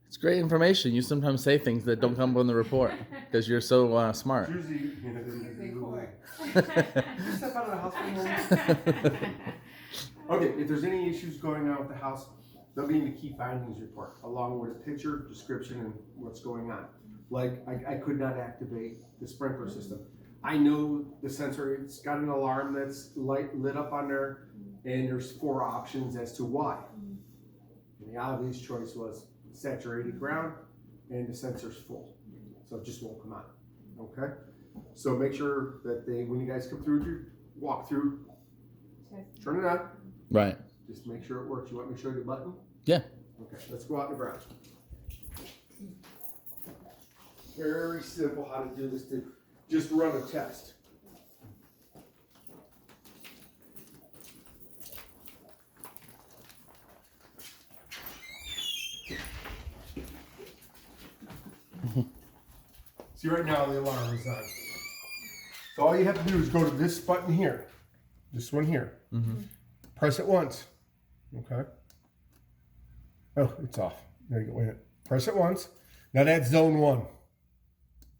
It's great information. You sometimes say things that don't come from the report because you're so smart. Usually, step out of the house for a moment. Okay, if there's any issues going on with the house, they'll be in the key findings report, along with a picture, description, and what's going on. Like, I could not activate the sprinkler system. I know the sensor, it's got an alarm that's lit up on there, and there's 4 options as to why. And the obvious choice was saturated ground, and the sensor's full. So it just won't come on, okay? So make sure that when you guys come through with your walkthrough, turn it on. Right. Just make sure it works. You want me to show you the button? Yeah. Okay, let's go out in the garage. Very simple how to do this. To just run a test. See, right now the alarm is on. So all you have to do is go to this button here. This one here. Mm-hmm. Press it once. Okay. Oh, it's off. There you go. Wait a minute. Press it once. Now that's zone 1.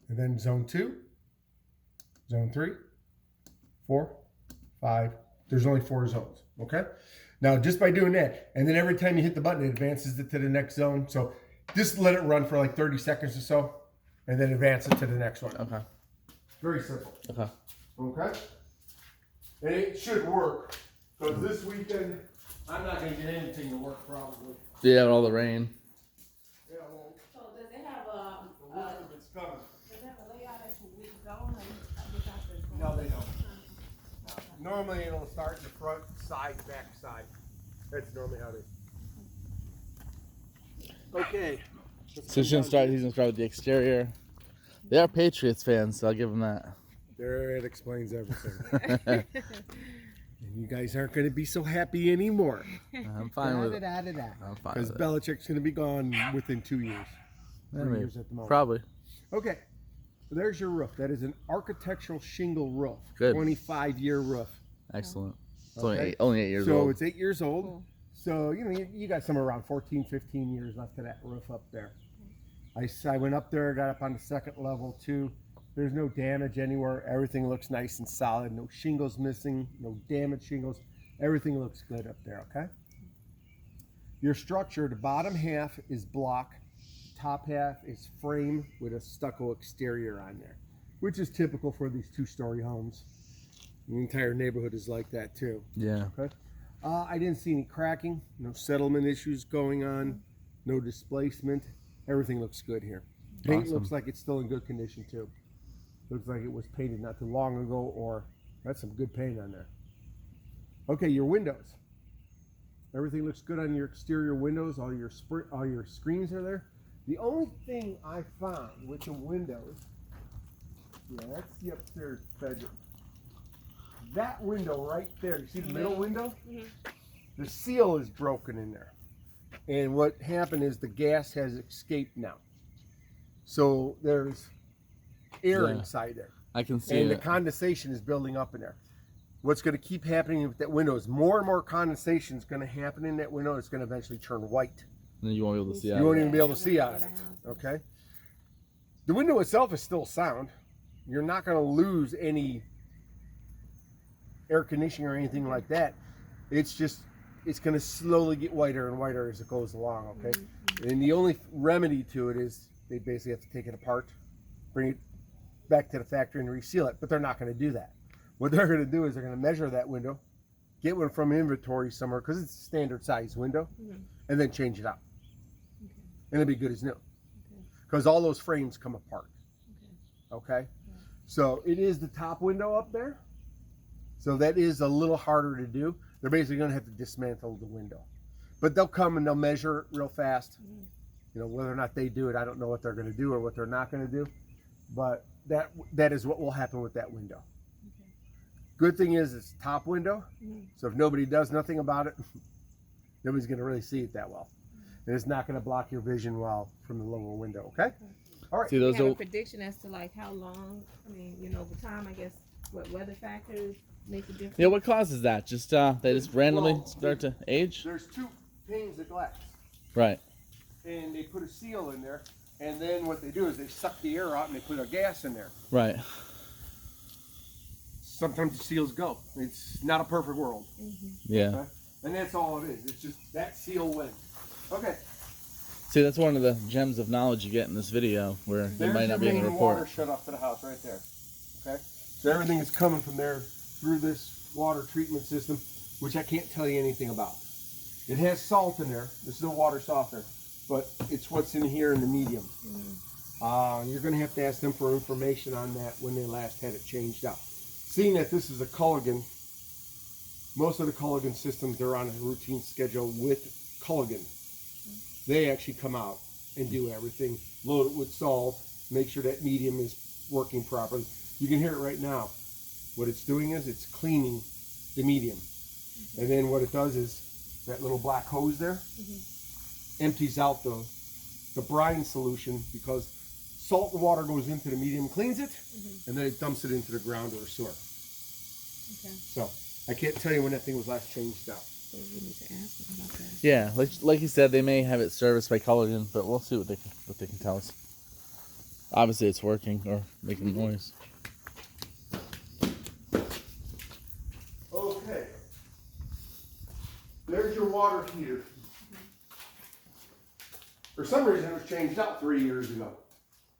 And then zone 2. Zone 3. 4. 5. There's only 4 zones. Okay. Now just by doing that, and then every time you hit the button, it advances it to the next zone. So just let it run for like 30 seconds or so, and then advance it to the next one. Okay. Very simple. Okay. Okay. And it should work. Because this weekend, I'm not going to get anything to work probably. Yeah, with all the rain. Yeah, well, So does it have a it's coming. does it have a layout as to which zone and No, they don't. No. Normally it'll start in the front, side, back, side. That's normally how they. Okay. So he's gonna start with the exterior. They are Patriots fans, so I'll give them that. There, it explains everything. And you guys aren't going to be so happy anymore. I'm fine with it. I'm fine Because with it. Belichick's going to be gone within 2 years. Yeah, 3 years at the moment. Probably. Okay. So there's your roof. That is an architectural shingle roof. Good. 25-year roof. Excellent. It's Okay. only 8 years So old. it's 8 years old. Cool. So, you got somewhere around 14, 15 years left of that roof up there. I went up there, got up on the 2nd level too. There's no damage anywhere. Everything looks nice and solid. No shingles missing, no damaged shingles. Everything looks good up there, okay? Your structure, the bottom half is block. Top half is frame with a stucco exterior on there, which is typical for these 2-story homes. The entire neighborhood is like that too. Yeah. Okay. I didn't see any cracking, no settlement issues going on, no displacement. Everything looks good here. Paint Awesome. looks like it's still in good condition too. Looks like it was painted not too long ago, or that's some good paint on there. Okay, your windows. Everything looks good on your exterior windows. All your screens are there. The only thing I found with the windows, yeah, that's the upstairs bedroom. That window right there, you see the middle window? Mhm. The seal is broken in there. And what happened is the gas has escaped now. So there's air Yeah. inside there. I can see And the it. condensation is building up in there. What's going to keep happening with that window is more and more condensation is going to happen in that window. It's going to eventually turn white. And you won't be able to see You out. won't of it. even be able to see out of it. Okay? The window itself is still sound. You're not going to lose any air conditioning or anything like that. It's just, it's going to slowly get whiter and whiter as it goes along, okay? And the only remedy to it is they basically have to take it apart, bring it back to the factory and reseal it, but they're not going to do that. What they're going to do is they're going to measure that window, get one from inventory somewhere, because it's a standard size window, and then change it out. And it'll be good as new. Because all those frames come apart. Okay? So it is the top window up there. So that is a little harder to do. They're basically going to have to dismantle the window. But they'll come and they'll measure it real fast. You know, whether or not they do it, I don't know what they're going to do or what they're not going to do. But that is what will happen with that window. Good thing is it's top window. So if nobody does nothing about it, nobody's going to really see it that well. And it's not going to block your vision well from the lower window, okay? All right. See Do you those have a old, prediction as to like how long? I mean, over time, I guess what weather factors make a difference. yeah, what causes that? Just they just randomly Well, start to age? There's 2 panes of glass. Right. and they put a seal in there, and then what they do is they suck the air out and they put a gas in there. Right. Sometimes the seals go. It's not a perfect world. Yeah. Okay? And that's all it is. It's just that seal went. Okay. See, that's one of the gems of knowledge you get in this video, where they might not be able to report. Water shut off to the house right there. Okay. So everything is coming from there through this water treatment system, which I can't tell you anything about. It has salt in there. There's no water softener, but it's what's in here in the medium. You're going to have to ask them for information on that when they last had it changed out. Seeing that this is a Culligan, most of the Culligan systems are on a routine schedule with Culligan. They actually come out and do everything, load it with salt, make sure that medium is working properly. You can hear it right now. What it's doing is it's cleaning the medium. And then what it does is that little black hose there empties out the brine solution, because salt and water goes into the medium, cleans it, and then it dumps it into the ground or a sewer. Okay. So I can't tell you when that thing was last changed out. So we need to ask them about that. Yeah, like you said, they may have it serviced by Culligan, but we'll see what they can tell us. Obviously, it's working or making noise. Okay. There's your water heater. For some reason, it was changed out 3 years ago.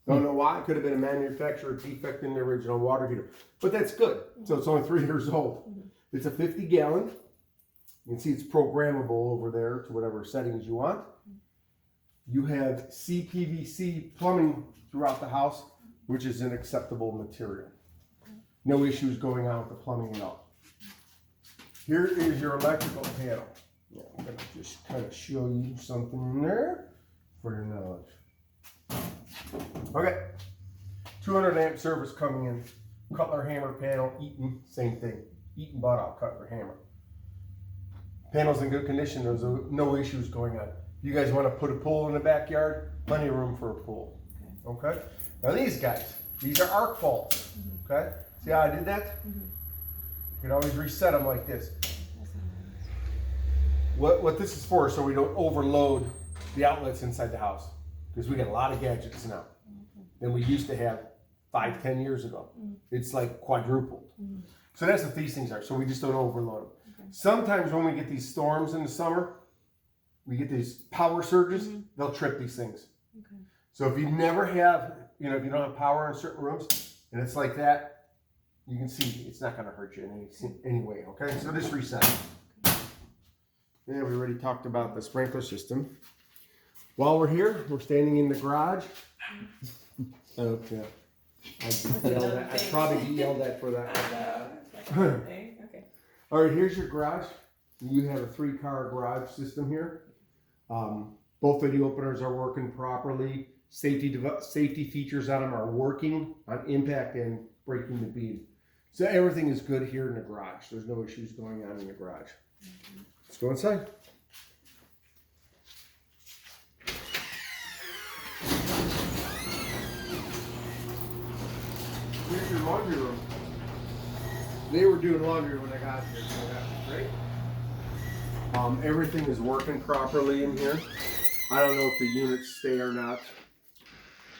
Don't know why. It could have been a manufacturer defect in the original water heater. But that's good. So it's only 3 years old. It's a 50-gallon. You can see it's programmable over there to whatever settings you want. You have CPVC plumbing throughout the house, which is an acceptable material. No issues going on with the plumbing at all. Here is your electrical panel. Yeah, I'm going to just kind of show you something in there for your knowledge. Okay, 200 amp service coming in. Cutler hammer panel, Eaton, same thing. Eaton bought out Cutler hammer. Panel's in good condition, there's no issues going on. If you guys want to put a pool in the backyard, plenty of room for a pool. Okay? Now these guys, these are arc faults. Okay? See how I did that? You can always reset them like this. What this is for, so we don't overload the outlets inside the house. Because we got a lot of gadgets now than we used to have 5-10 years ago. It's like quadrupled. So that's what these things are. So we just don't overload them. Sometimes when we get these storms in the summer, we get these power surges, they'll trip these things. So if you never have, if you don't have power in certain rooms, and it's like that, you can see it's not going to hurt you in any way, okay? So just reset. Yeah, we already talked about the sprinkler system. While we're here, we're standing in the garage. Okay. I'd probably get yelled at for that. All right, here's your garage. You have a 3-car garage system here. Both of the openers are working properly. Safety features on them are working on impact and breaking the beam. So everything is good here in the garage. There's no issues going on in the garage. Let's go inside. Here's your laundry room. They were doing laundry when I got here, so that was great. Everything is working properly in here. I don't know if the units stay or not,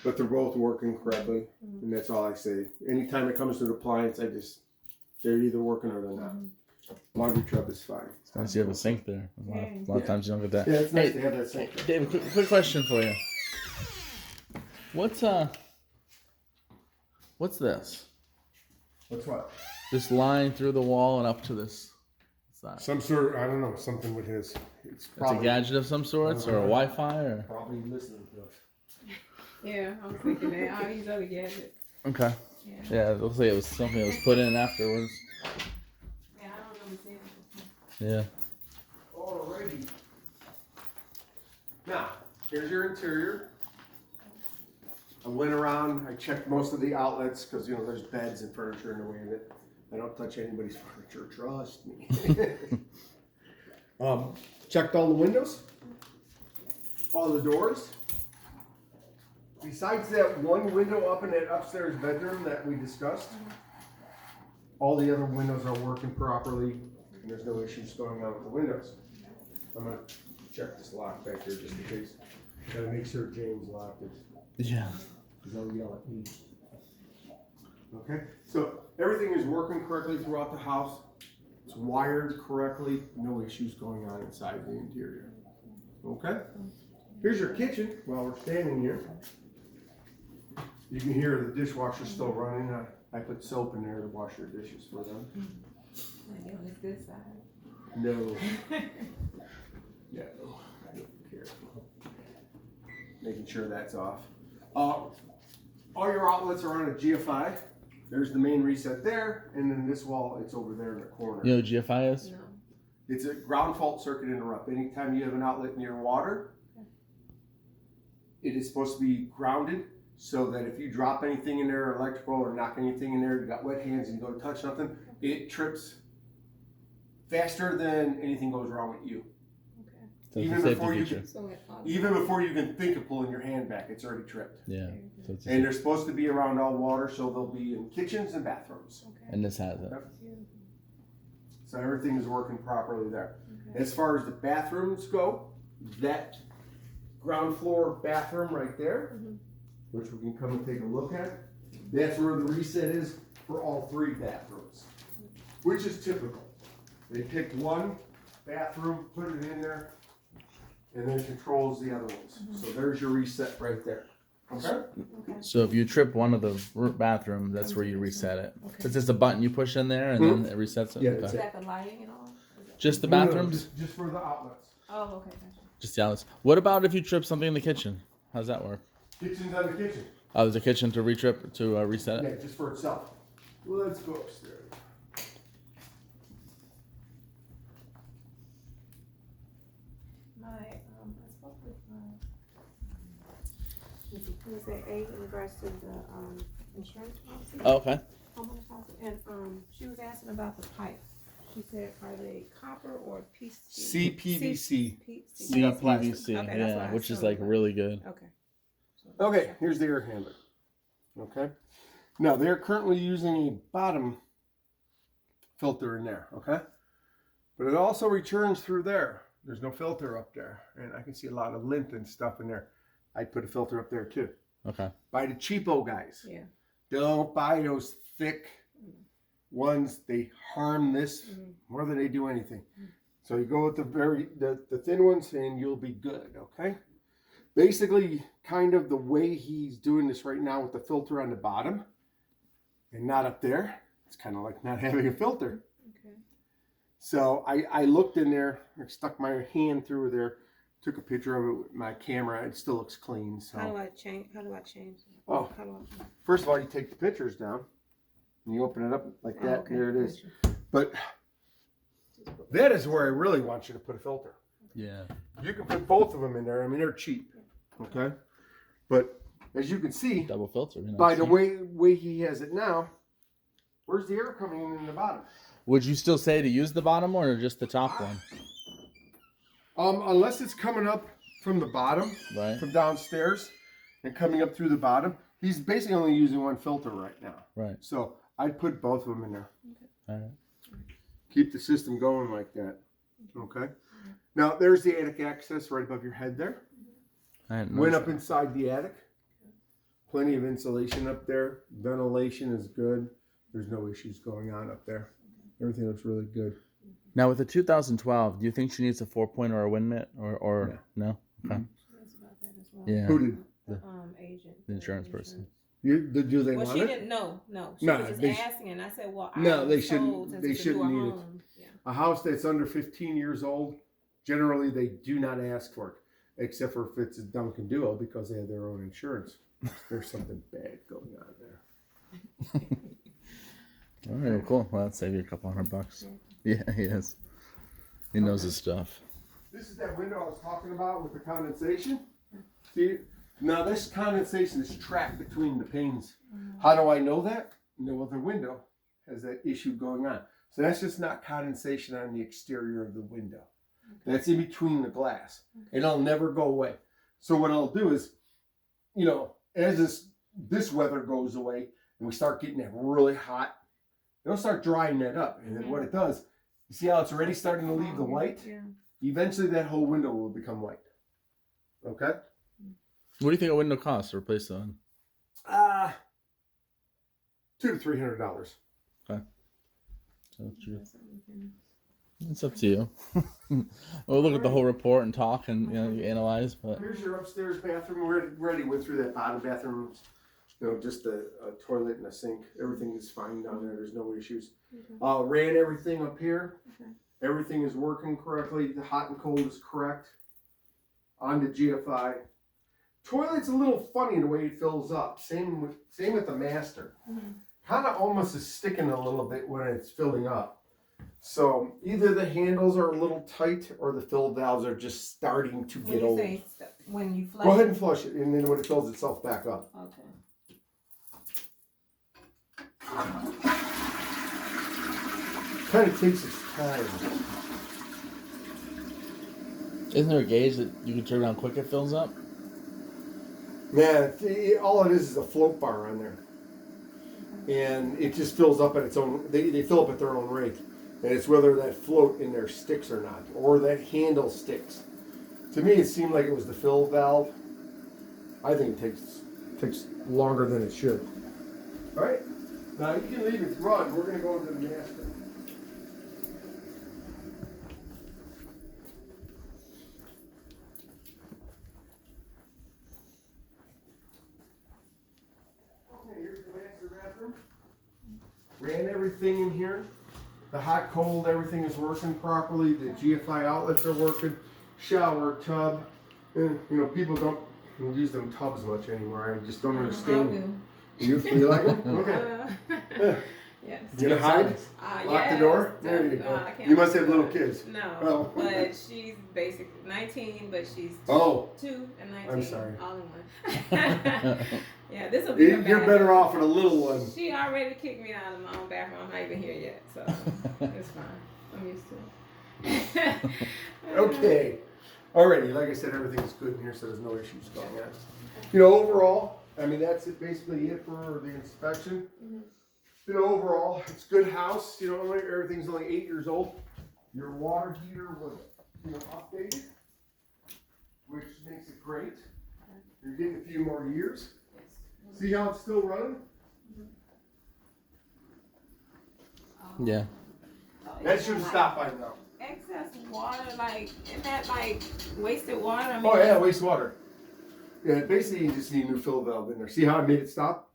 but they're both working correctly, and that's all I say. Anytime it comes to the appliance, they're either working or they're not. Laundry tub is fine. It's nice you have a sink there. A lot of times you don't get that. Yeah, it's nice to have that sink there. David, quick question for you. What's this? What's what? This line through the wall and up to this side. Some sort of, I don't know, something with his. It's a gadget of some sorts, or a Wi-Fi, or probably listening to us. Yeah, I was thinking that. All these other gadgets. Okay. Yeah, it looks like it was something that was put in afterwards. Yeah, I don't remember seeing it. Yeah. Alrighty. Now, here's your interior. I went around, I checked most of the outlets because, there's beds and furniture in the way of it. I don't touch anybody's furniture, trust me. Checked all the windows, all the doors. Besides that one window up in that upstairs bedroom that we discussed, all the other windows are working properly and there's no issues going on with the windows. I'm going to check this lock back here just in case. Gotta make sure James locked it. Yeah. Because I'll yell at me. Okay, so everything is working correctly throughout the house. It's wired correctly. No issues going on inside the interior. Okay, here's your kitchen while we're standing here. You can hear the dishwasher still running. I put soap in there to wash your dishes for them. Maybe on this good side. No. Yeah, no, I don't care. Making sure that's off. All your outlets are on a GFI. There's the main reset there, and then this wall, it's over there in the corner. You know what GFI is? No. It's a ground fault circuit interrupt. Anytime you have an outlet near water, it is supposed to be grounded so that if you drop anything in there, electrical, or knock anything in there, you got wet hands and you go to touch something, it trips faster than anything goes wrong with you. Okay. So it's Even a safety before you feature. can- So it Even before you can think of pulling your hand back, it's already tripped. Yeah. So it's a And they're supposed to be around all water, so they'll be in kitchens and bathrooms. Okay. and this has it. Beautiful. So everything is working properly there. Okay. As far as the bathrooms go, that ground floor bathroom right there, Mhm. which we can come and take a look at, that's where the reset is for all three bathrooms, which is typical. They pick one bathroom, put it in there, and then controls the other ones. So there's your reset right there. Okay? Okay. So if you trip one of the bathroom, that's where you reset it. Okay. It's just a button you push in there, and then it resets it. Yeah, Okay. that's Is that the lighting and all? Is it- Just the No, no, bathrooms. just for the outlets. Oh, okay. Gotcha. Just the outlets. What about if you trip something in the kitchen? How's that work? Kitchen's on the kitchen. Oh, there's a kitchen to reset it. Yeah, just for itself. Well, let's go upstairs. I spoke with who was that agent in regards to the insurance policy, Oh, okay. homeowner policy, and she was asking about the pipe. She said, are they copper or PVC? CPVC. CPVC, Okay, that's what yeah, I which is assumed. like really good. Okay. Okay, here's the air handler. Okay. Now they're currently using a bottom filter in there, okay? But it also returns through there. There's no filter up there. And I can see a lot of lint and stuff in there. I'd put a filter up there too. Okay. Buy the cheapo guys. Yeah. Don't buy those thick ones. They harm this Mhm. more than they do anything. So you go with the thin ones and you'll be good, okay? Basically, kind of the way he's doing this right now with the filter on the bottom and not up there, it's kind of like not having a filter. Okay. So I looked in there, I stuck my hand through there, took a picture of it with my camera. It still looks clean. So How do I change? It? Oh. How do I? first of all, you take the pictures down and you open it up like that. Okay, There it is. gotcha. But that is where I really want you to put a filter. Yeah. You can put both of them in there. I mean, they're cheap. Okay. But as you can see, Double filter. You know, by the see? way he has it now, where's the air coming in the bottom? Would you still say to use the bottom one or just the top one? Unless it's coming up from the bottom, Right. from downstairs, and coming up through the bottom, he's basically only using one filter right now. Right. So I'd put both of them in there. All right. Keep the system going like that. Okay. Now there's the attic access right above your head there. I hadn't Went noticed up inside the attic. Plenty of insulation up there. Ventilation is good. There's no issues going on up there. Everything looks really good. that. Now with the 2012, do you think she needs a 4-point or a wind mitt or no? Okay. She asked about that as well. Yeah. Who did? The agent. The insurance person. Do they Well, want she it? didn't know. No, she No, was just they asking, and I said, "Well, No, I they was shouldn't- told since they it's a shouldn't newer need it. home." Yeah. A house that's under 15 years old, generally they do not ask for it, except for if it's a Duncan Duo because they have their own insurance. There's something bad going on there. All right. Cool. Well, that'd save you a couple $100. Yeah, he is. He knows his stuff. This is that window I was talking about with the condensation. See, now this condensation is trapped between the panes. How do I know that? No other window has that issue going on. So that's just not condensation on the exterior of the window. That's in between the glass. It'll never go away. So what I'll do is, you know, as this weather goes away and we start getting that really hot, it'll start drying that up. And then what it does, you see how it's already starting to leave the white? Yeah. Eventually that whole window will become white. Okay? What do you think a window costs to replace that one? $200 to $300. So it's up to you. We'll look at the whole report and talk and you analyze. But Here's your upstairs bathroom. We already went through that bottom bathroom. Just a toilet and a sink. Everything is fine down there. There's no issues. Ran everything up here. Okay. Everything is working correctly. The hot and cold is correct. On the GFI. Toilet's a little funny the way it fills up. Same with the master. Kind of almost is sticking a little bit when it's filling up. So either the handles are a little tight or the fill valves are just starting to get old. When you flush. Go ahead and flush it, and then when it fills itself back up. Okay. Kind of takes its time. isn't there a gauge that you can turn around quick it fills up? Man, all it is a float bar on there. And it just fills up at its own, they fill up at their own rate. And it's whether that float in there sticks or not, or that handle sticks. To me, it seemed like it was the fill valve. I think it takes longer than it should. All right, now you can leave it run. We're gonna go into the master. Okay, here's the master bathroom. Ran everything in here. The hot, cold, everything is working properly. The GFI outlets are working. Shower, tub. And, people don't use them tubs much anymore. I just don't understand. You like them? Okay. Yes. You gonna hide? Lock the door? There you go. You must have little kids. No, Oh. but she's basically 19, but she's 2 and 19. I'm sorry. All in one. Yeah, this will be her You're better off with a little one. She already kicked me out of my own bathroom. I'm not even here yet, so it's fine. I'm used to it. Okay. Alrighty, like I said, everything's good in here, so there's no issues going on. Overall, that's basically it for the inspection. Overall, it's a good house. Everything's only 8 years old. Your water heater was, updated, which makes it great. You're getting a few more years. See how it's still running? Yeah. That should have stopped by now. Excess water, isn't that wasted water? Oh yeah, wastewater. Yeah, basically you just need a new fill valve in there. See how I made it stop?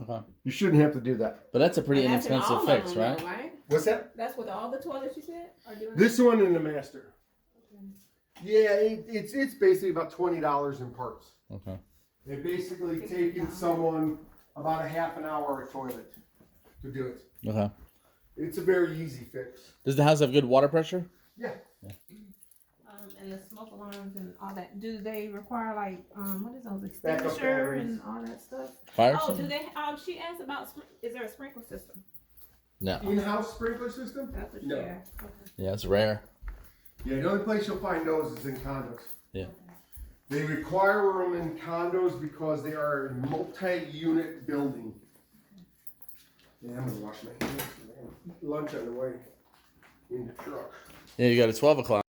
Okay. You shouldn't have to do that. But that's a pretty And that's in inexpensive all of fix, them, right? though, right? What's that? That's with all the toilets you said? Are doing This one and the master. Yeah, it's basically about $20 in parts. Okay. They're basically taking someone about a half an hour a toilet to do it. Okay. It's a very easy fix. Does the house have good water pressure? Yeah. and the smoke alarms and all that, do they require what is those, Backup extinguisher batteries. and all that stuff? Fire Oh, do system? they, she asked about, is there a sprinkler system? No. In-house sprinkler system? That's what she No. asked. Okay. Yeah, it's rare. Yeah, the only place you'll find those is in condos. Yeah. They require them in condos because they are a multi-unit building. Yeah, I'm gonna wash my hands. Lunch on the way in the truck. Yeah, you got a 12 o'clock.